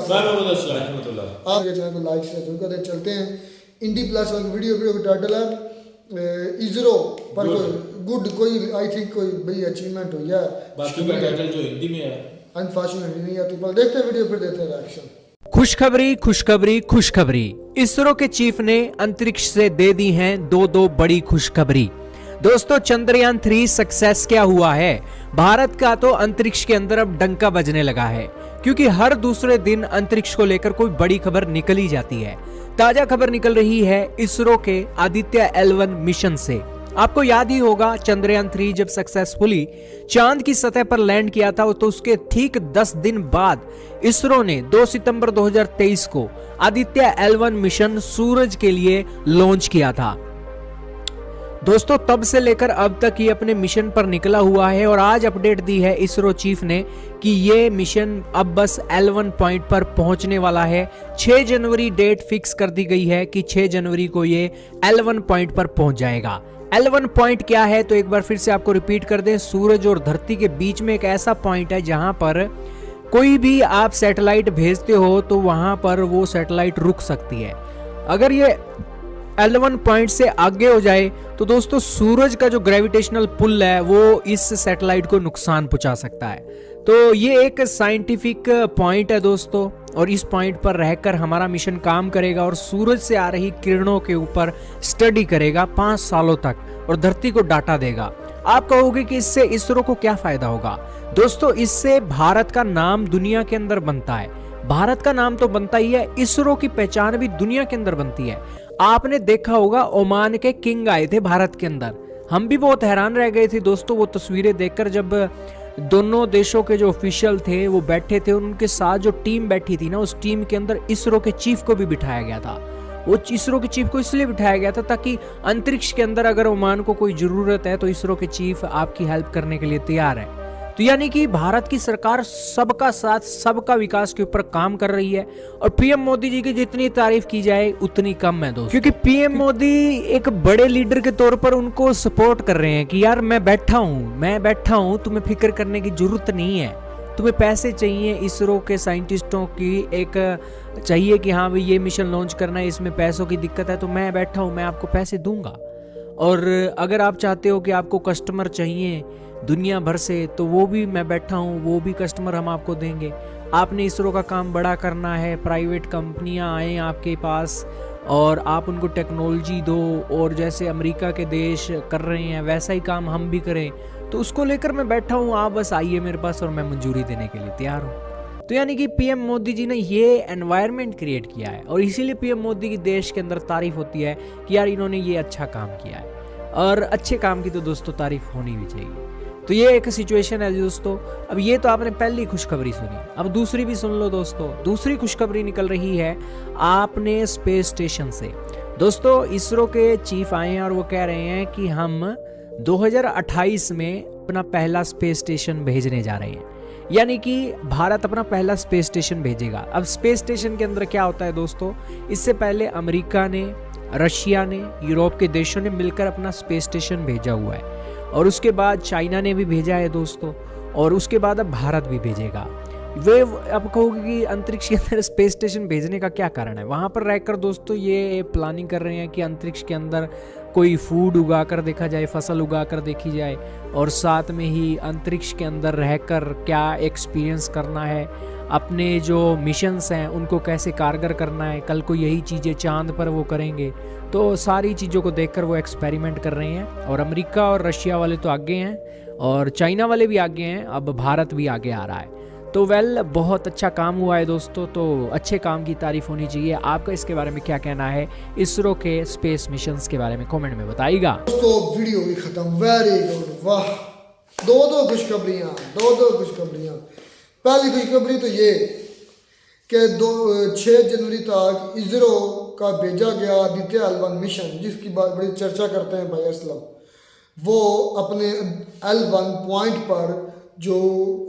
आप ये चैनल को लाइक शेयर जरूर करें। चलते हैं इंडी प्लस वीडियो का टाइटल है इसरो पर गुड कोई आई थिंक कोई बड़ी अचीवमेंट हुई है, बाकी का टाइटल जो हिंदी में है अनफॉर्चुनेटली नहीं आती। पर देखते हैं वीडियो, फिर देते हैं रिएक्शन। खुशखबरी खुशखबरी खुशखबरी, इसरो के चीफ ने अंतरिक्ष से दे दी हैं दो बड़ी खुशखबरी। दोस्तों, चंद्रयान 3 सक्सेस क्या हुआ है? भारत का तो अंतरिक्ष के अंदर अब डंका बजने लगा है, क्योंकि हर दूसरे दिन अंतरिक्ष को लेकर कोई बड़ी खबर निकल ही जाती है। ताजा खबर निकल रही है इसरो के आदित्य L1 मिशन से। आपको याद ही होगा, चंद्रयान 3 जब सक्सेसफुली चांद की सतह पर लैंड किया था तो उसके ठीक 10 दिन बाद इसरो ने 2 सितंबर 2023 को आदित्य L1 मिशन सूरज के लिए लॉन्च किया था। दोस्तों, तब से लेकर अब तक ये अपने मिशन पर निकला हुआ है और आज अपडेट दी है इसरो चीफ ने कि ये मिशन अब बस L1 पॉइंट पर पहुंचने वाला है। 6 जनवरी डेट फिक्स कर दी गई है कि 6 जनवरी को ये L1 पॉइंट पर पहुंच जाएगा। L1 पॉइंट क्या है तो एक बार फिर से आपको रिपीट कर दें। सूरज और धरती के बीच में एक ऐसा पॉइंट है जहां पर कोई भी आप सैटेलाइट भेजते हो तो वहां पर वो सैटेलाइट रुक सकती है। अगर ये L1 पॉइंट से आगे हो जाए तो दोस्तों सूरज का जो ग्रेविटेशनल पुल है वो इस सैटेलाइट को नुकसान पहुंचा सकता है। तो ये एक साइंटिफिक पॉइंट है दोस्तों, और इस पॉइंट पर रहकर हमारा मिशन काम करेगा और सूरज से आ रही किरणों के ऊपर स्टडी करेगा 5 सालों तक और धरती को डाटा देगा। आप कहोगे कि इससे इसरो को क्या फायदा होगा? दोस्तों, इससे भारत का नाम दुनिया के अंदर बनता है। भारत का नाम तो बनता ही है, इसरो की पहचान भी दुनिया के अंदर बनती है। आपने देखा होगा ओमान के किंग आए थे भारत के अंदर, हम भी बहुत हैरान रह गए थे दोस्तों वो तस्वीरें देखकर, जब दोनों देशों के जो ऑफिशियल थे वो बैठे थे, उनके साथ जो टीम बैठी थी ना, उस टीम के अंदर इसरो के चीफ को भी बिठाया गया था। वो इसरो के चीफ को इसलिए बिठाया गया था ताकि अंतरिक्ष के अंदर अगर ओमान को कोई जरूरत है तो इसरो के चीफ आपकी हेल्प करने के लिए तैयार है। तो यानी कि भारत की सरकार सबका साथ सबका विकास के ऊपर काम कर रही है और पीएम मोदी जी की जितनी तारीफ की जाए उतनी कम है दोस्तों, क्योंकि पीएम मोदी एक बड़े लीडर के तौर पर उनको सपोर्ट कर रहे हैं कि यार मैं बैठा हूं, तुम्हें फिक्र करने की जरूरत नहीं है। तुम्हें पैसे चाहिए, इसरो के साइंटिस्टों की एक चाहिए कि हाँ भाई ये मिशन लॉन्च करना है, इसमें पैसों की दिक्कत है, तो मैं बैठा हूं, मैं आपको पैसे दूंगा। और अगर आप चाहते हो कि आपको कस्टमर चाहिए दुनिया भर से, तो वो भी मैं बैठा हूँ, वो भी कस्टमर हम आपको देंगे। आपने इसरो का काम बड़ा करना है, प्राइवेट कंपनियां आए आपके पास और आप उनको टेक्नोलॉजी दो, और जैसे अमेरिका के देश कर रहे हैं वैसा ही काम हम भी करें, तो उसको लेकर मैं बैठा हूँ, आप बस आइए मेरे पास और मैं मंजूरी देने के लिए तैयार हूँ। तो यानी कि पीएम मोदी जी ने ये एनवायरनमेंट क्रिएट किया है और इसीलिए पीएम मोदी की देश के अंदर तारीफ होती है कि यार इन्होंने ये अच्छा काम किया है, और अच्छे काम की तो दोस्तों तारीफ होनी भी चाहिए। तो ये एक सिचुएशन है दोस्तों। अब ये तो आपने पहली खुशखबरी सुनी, अब दूसरी भी सुन लो दोस्तों। दूसरी खुशखबरी निकल रही है आपने स्पेस स्टेशन से। दोस्तों, इसरो के चीफ आए हैं और वो कह रहे हैं कि हम 2028 में अपना पहला स्पेस स्टेशन भेजने जा रहे हैं, यानी कि भारत अपना पहला स्पेस स्टेशन भेजेगा। अब स्पेस स्टेशन के अंदर क्या होता है दोस्तों, इससे पहले अमेरिका ने, रशिया ने, यूरोप के देशों ने मिलकर अपना स्पेस स्टेशन भेजा हुआ है, और उसके बाद चाइना ने भी भेजा है दोस्तों, और उसके बाद अब भारत भी भेजेगा। वे अब कहोगे कि अंतरिक्ष के अंदर स्पेस स्टेशन भेजने का क्या कारण है? वहाँ पर रहकर दोस्तों ये प्लानिंग कर रहे हैं कि अंतरिक्ष के अंदर कोई फूड उगा कर देखा जाए, फसल उगा कर देखी जाए, और साथ में ही अंतरिक्ष के अंदर रहकर क्या एक्सपीरियंस करना है, अपने जो मिशंस हैं उनको कैसे कारगर करना है, कल को यही चीज़ें चांद पर वो करेंगे। तो सारी चीज़ों को देखकर वो एक्सपेरिमेंट कर रहे हैं, और अमेरिका और रशिया वाले तो आगे हैं और चाइना वाले भी आगे हैं, अब भारत भी आगे आ रहा है। तो बहुत अच्छा काम हुआ है दोस्तों, तो अच्छे काम की तारीफ होनी चाहिए। आपका इसके बारे में क्या कहना है, इसरो के स्पेस मिशंस के बारे में कमेंट में बताइएगा। दोस्तों, वीडियो भी खत्म, वेरी गुड, वाह, दो खुशखबरियाँ। पहली खुशखबरी तो ये कि 6 जनवरी तक इसरो का भेजा गया आदित्य L1 मिशन, जिसकी बात बड़ी चर्चा करते हैं भाई असलम, वो अपने L1 पॉइंट पर जो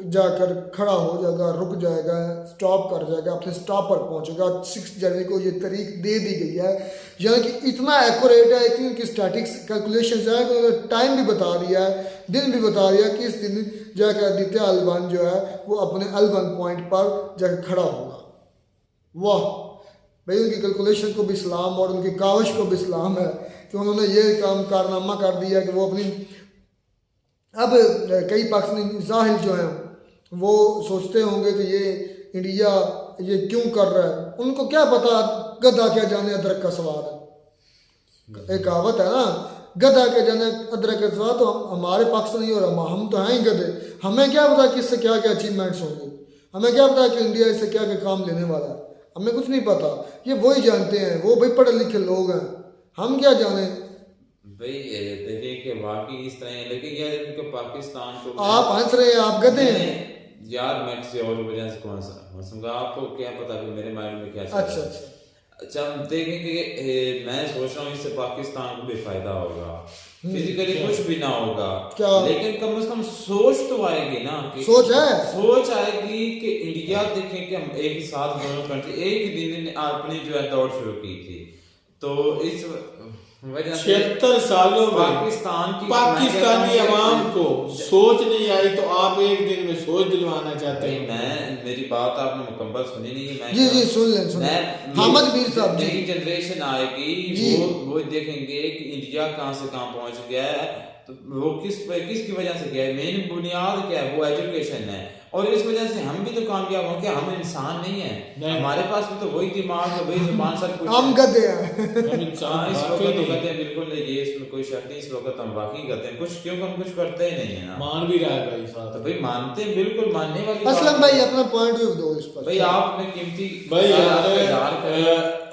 जाकर खड़ा हो जाएगा, रुक जाएगा, स्टॉप कर जाएगा, अपने स्टॉप पर पहुंचेगा। 6 जनवरी को ये तारीख दे दी गई है, यानी कि इतना एक्यूरेट है कि उनकी स्टैटिक्स कैलकुलेशंस है, तो टाइम भी बता दिया है, दिन भी बता दिया कि इस दिन जाकर आदित्य L1 जो है वो अपने L1 पॉइंट पर जाकर खड़ा होगा। वाह भाई, उनकी कैलकुलेशन को भी इस्लाम और उनकी काविश को भी इस्लाम है कि उन्होंने ये काम कारनामा कर दिया कि वो अपनी, अब कई पाकिस्तानी जाहिल जो हैं वो सोचते होंगे कि ये इंडिया ये क्यों कर रहा है, उनको क्या पता गधा क्या जाने अदरक का स्वाद है। एक कहावत है ना, गधा क्या जाने अदरक का स्वाद। तो हमारे पाकिस्तानी और हम तो हैं ही गधे, हमें क्या पता कि इससे क्या क्या अचीवमेंट्स होंगे, हमें क्या पता कि इंडिया इससे क्या क्या काम लेने वाला है, हमें कुछ नहीं पता। ये वही जानते हैं, वो भाई पढ़े लिखे लोग हैं, हम क्या जाने भाई। देखिए कि वाकई इस तरह है, लेकिन यार इनके पाकिस्तान को आप हंस रहे हैं, आप गधे हैं। यार मैं किसी और वजह से कौन सा हंसूंगा, आपको क्या पता कि मेरे माइंड में क्या चल रहा है। अच्छा, अच्छा हम देखें कि मैं सोच रहा हूँ इससे पाकिस्तान को भी फायदा होगा, फिजिकली कुछ भी ना होगा क्या? लेकिन कम से कम सोच तो आएगी ना, कि सोच है, सोच आएगी कि इंडिया देखें कि हम एक ही साथ दोनों कंट्री एक ही दिन अपनी जो है दौड़ शुरू की थी, तो इस वजह से 76 सालों में पाकिस्तान की पाकिस्तानी अवाम को सोच नहीं आई, तो आप एक दिन में सोच दिलवाना चाहते हैं। मैं मेरी बात आपने मुकम्मल सुनी नहीं है। मैं जी सुन लें, हामिद मीर साहब जी। नई जनरेशन आएगी, वो देखेंगे कि इंडिया कहाँ से कहाँ पहुंच गया है, तो वो किसकी वजह से गया है, मेन बुनियाद क्या है, वो एजुकेशन है। और इस वजह से हम भी तो कामयाब होंगे, हम इंसान नहीं है, हमारे पास भी तो वही दिमाग है, वही जुबान, सब कुछ हम गधे हैं। हम इंसान इस वक्त तो कहते हैं, बिल्कुल नहीं, ये इसमें कोई शक नहीं, इस वक्त हम वाकई कहते हैं कुछ, क्योंकि हम कुछ करते ही नहीं है ना। मान भी रहा है भाई साहब, तो भाई मानते हैं, बिल्कुल मानने वाली असलम भाई अपना पॉइंट ऑफ दो इस पर। भाई आपने कीमती भाई यार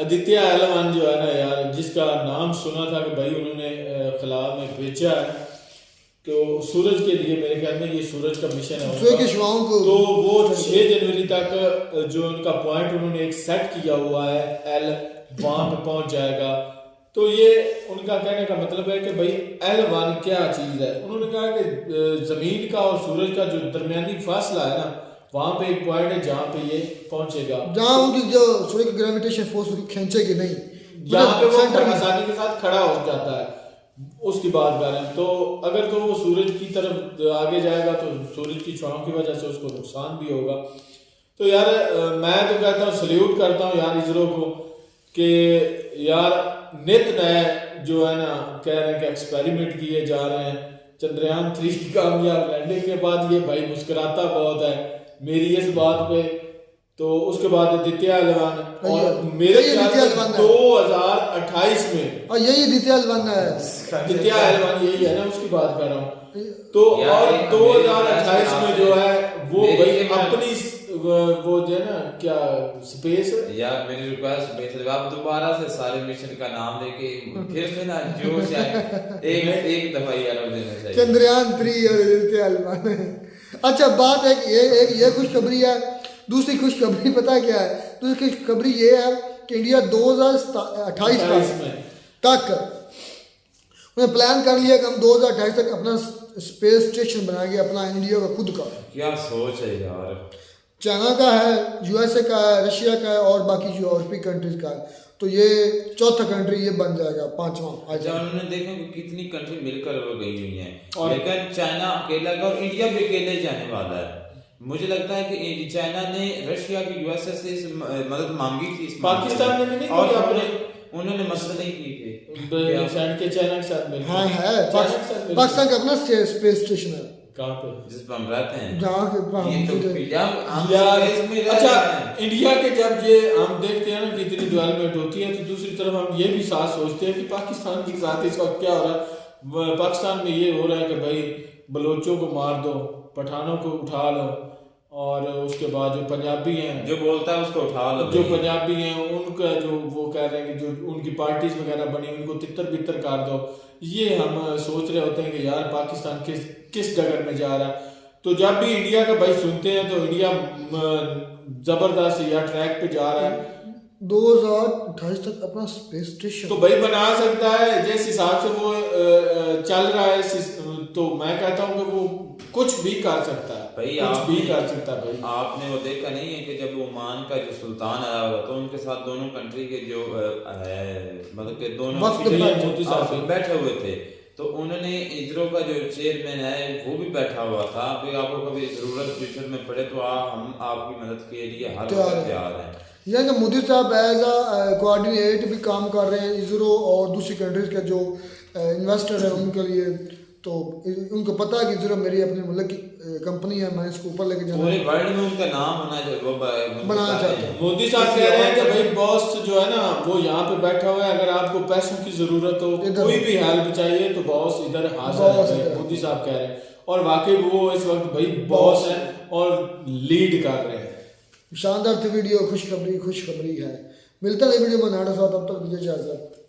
आदित्य एलवान जो है ना यार, जिसका नाम सुना था कि भाई उन्होंने खला में भेजा है, तो सूरज के लिए मेरे ख्याल में ये सूरज का मिशन है सूरज के शुआओं को, तो वो 6 जनवरी तक जो उनका पॉइंट उन्होंने एक सेट किया हुआ है, एल वहां पे पहुंच जाएगा। तो ये उनका कहने का मतलब है कि भाई L1 क्या चीज है। उन्होंने कहा कि जमीन का और सूरज का जो दरमियानी फासला है ना, वहां पे एक पॉइंट है जहाँ पे ये पहुंचेगा, जहाँ उनकी जो सूर्य की ग्रेविटेशन फोर्स खींचेगी नहीं, जहाँ पे वो आसानी के साथ खड़ा हो जाता है, उसकी बात कर रहे हैं। तो अगर तो वो सूरज की तरफ आगे जाएगा तो सूरज की छांव की वजह से उसको नुकसान भी होगा। तो यार मैं तो कहता हूँ, सल्यूट करता हूँ यार इसरो को कि यार नित नए जो है ना कह रहे हैं कि एक्सपेरिमेंट किए जा रहे हैं। चंद्रयान 3 की कामयाब लैंडिंग के बाद ये भाई मुस्कुराता बहुत है मेरी इस बात पे। तो उसके बाद आदित्य एलवान, और मेरे ख्याल से 2028 में, और यही आदित्य एलवान है, आदित्य एलवान यही है ना, उसकी बात कर रहा हूँ। तो और 2028 में जो है वो भाई अपनी वो जो है ना क्या स्पेस यार, मेरी रिक्वेस्ट बेहतर आप दोबारा से सारे मिशन का नाम लेके फिर से ना जोश आए, एक दफा यार देना चाहिए। चंद्रयान 3 और आदित्य एलवान। अच्छा बात है कि ये खुशखबरी है। दूसरी खुशखबरी पता है क्या है? दूसरी खुशखबरी ये है कि इंडिया 2028 तक उन्हें प्लान कर लिया कि हम 2028 तक अपना स्पेस स्टेशन बनाएंगे, अपना इंडिया का खुद का। क्या सोच है यार। चाइना का है, यूएसए का है, रशिया का है और बाकी जो यूरोपीय कंट्रीज का है। तो ये चौथा कंट्री ये बन जाएगा, पांचवा। अच्छा उन्होंने देखा कि कितनी कंट्री मिलकर वो गई हुई हैं, लेकिन चाइना अकेला का और इंडिया भी अकेले जाने वाला है। मुझे लगता है कि चाइना ने रशिया की यूएसए से मदद मांगी थी, पाकिस्तान ने भी नहीं और की, उन्होंने मदद नहीं की थी के चाइना के साथ मिलकर। हाँ है, पाकिस्तान का अपना स्पेस स्टेशन है कहाँ पे, जिस पर हम रहते हैं, जहाँ के अच्छा इंडिया के जब ये हम देखते हैं ना कितनी डेवलपमेंट होती है, तो दूसरी तरफ हम ये भी साथ सोचते हैं कि पाकिस्तान के साथ इस वक्त क्या हो रहा है। पाकिस्तान में ये हो रहा है कि भाई बलोचों को मार दो, पठानों को उठा लो, और उसके बाद जो पंजाबी हैं, जो बोलता है उसको उठा लो, जो पंजाबी हैं उनका जो वो कह रहे हैं कि जो उनकी पार्टीज वगैरह बनी उनको तितर बितर कर दो। ये हम सोच रहे होते हैं कि यार पाकिस्तान किस डगर में जा रहा है। तो जब भी इंडिया का भाई सुनते हैं तो इंडिया जबरदस्त या ट्रैक पे जा रहा है। 2028 तक अपना स्पेस स्टेशन तो भाई बना सकता है जिस हिसाब से वो चल रहा है, तो मैं कहता हूँ कि वो कुछ भी कर सकता है भाई, कुछ भी कर सकता है। भाई आपने वो देखा नहीं है कि जब ओमान का जो सुल्तान आया हुआ तो उनके साथ दोनों कंट्री के जो मतलब के दोनों बैठे हुए थे, तो उन्होंने इसरो का जो चेयरमैन है वो भी बैठा हुआ था। भाई आपको कभी जरूरत फ्यूचर में पड़े तो हम आपकी मदद के लिए हर वक्त तैयार हैं। यानी कि मोदी साहब एज अ कोऑर्डिनेट भी काम कर रहे हैं इसरो और दूसरी कंट्रीज़ के जो इन्वेस्टर हैं उनके लिए। तो उनको पता है कि इसरो मेरी अपने मुल्क की कंपनी है, मैं इसको ऊपर लेके जाना पूरे वर्ल्ड में उनका नाम बनाना चाहते हैं। मोदी साहब कह रहे हैं कि भाई बॉस जो है ना वो यहाँ पे बैठा हुआ है, अगर आपको पैसों की जरूरत हो, कोई भी हेल्प चाहिए तो बॉस इधर हाजिर है, मोदी साहब कह रहे हैं। और वाकई वो इस वक्त भाई बॉस है और लीड कर रहे हैं। शानदार थी वीडियो, खुशखबरी है। मिलता है वीडियो में नाडा साथ, अब तक दीजिए इजाज़त।